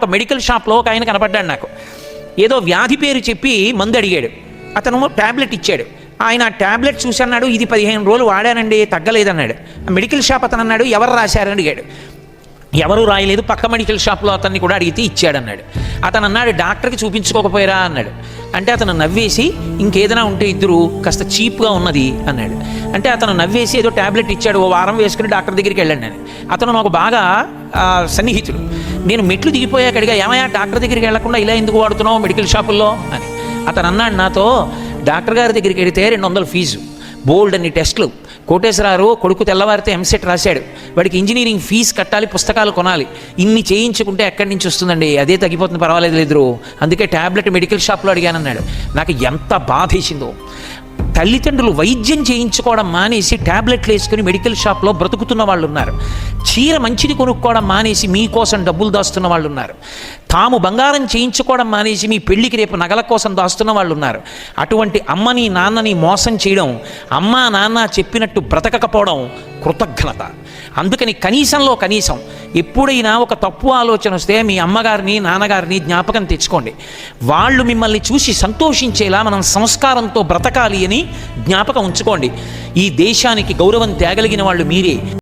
ఒక మెడికల్ షాప్లో ఒక ఆయన కనపడ్డాడు నాకు. ఏదో వ్యాధి పేరు చెప్పి మందు అడిగాడు. అతను ట్యాబ్లెట్ ఇచ్చాడు. ఆయన ఆ ట్యాబ్లెట్ చూసి అన్నాడు, ఇది 15 రోజులు వాడానండి, తగ్గలేదన్నాడు. మెడికల్ షాప్ అతను అన్నాడు, ఎవరు రాశారని అడిగాడు. ఎవరు రాయలేదు, పక్క మెడికల్ షాప్లో అతన్ని కూడా అడిగితే ఇచ్చాడన్నాడు. అతను అన్నాడు, డాక్టర్కి చూపించుకోకపోయారా అన్నాడు. అంటే అతను నవ్వేసి, ఇంకేదైనా ఉంటే ఇద్దరు కాస్త చీప్గా ఉన్నది అన్నాడు. అంటే అతను నవ్వేసి ఏదో ట్యాబ్లెట్ ఇచ్చాడు, ఓ వారం వేసుకుని డాక్టర్ దగ్గరికి వెళ్ళండి అని. అతను నాకు బాగా సన్నిహితుడు. నేను మెట్లు దిగిపోయాక అడిగా, ఏమయ్యా డాక్టర్ దగ్గరికి వెళ్లకుండా ఇలా ఎందుకు వాడుతున్నావు మెడికల్ షాపుల్లో అని. అతను అన్నాడు నాతో, డాక్టర్ గారి దగ్గరికి వెళితే 200 ఫీజు, బోల్డ్ అన్ని టెస్టులు, కోటేశ్వరారు కొడుకు తెల్లవారితే ఎంసెట్ రాశాడు, వాడికి ఇంజనీరింగ్ ఫీజు కట్టాలి, పుస్తకాలు కొనాలి, ఇన్ని చేయించుకుంటే ఎక్కడి నుంచి వస్తుందండి, అదే తగ్గిపోతుంది, పర్వాలేదు లేదు, అందుకే ట్యాబ్లెట్ మెడికల్ షాప్లో అడిగానన్నాడు. నాకు ఎంత బాధేసిందో. తల్లిదండ్రులు వైద్యం చేయించుకోవడం మానేసి ట్యాబ్లెట్లు వేసుకుని మెడికల్ షాప్లో బ్రతుకుతున్న వాళ్ళు ఉన్నారు. చీర మంచిది కొనుక్కోవడం మానేసి మీకోసం డబ్బులు దాస్తున్న వాళ్ళు ఉన్నారు. తాము బంగారం చేయించుకోవడం మానేసి మీ పెళ్లికి రేపు నగల కోసం దాస్తున్న వాళ్ళు ఉన్నారు. అటువంటి అమ్మని నాన్నని మోసం చేయడం, అమ్మా నాన్న చెప్పినట్టు బ్రతకకపోవడం కృతజ్ఞత. అందుకని కనీసంలో కనీసం ఎప్పుడైనా ఒక తప్పు ఆలోచన వస్తే మీ అమ్మగారిని నాన్నగారిని జ్ఞాపకం తెచ్చుకోండి. వాళ్ళు మిమ్మల్ని చూసి సంతోషించేలా మనం సంస్కారంతో బ్రతకాలి అని జ్ఞాపకం ఉంచుకోండి. ఈ దేశానికి గౌరవం తేగలిగిన వాళ్ళు మీరే.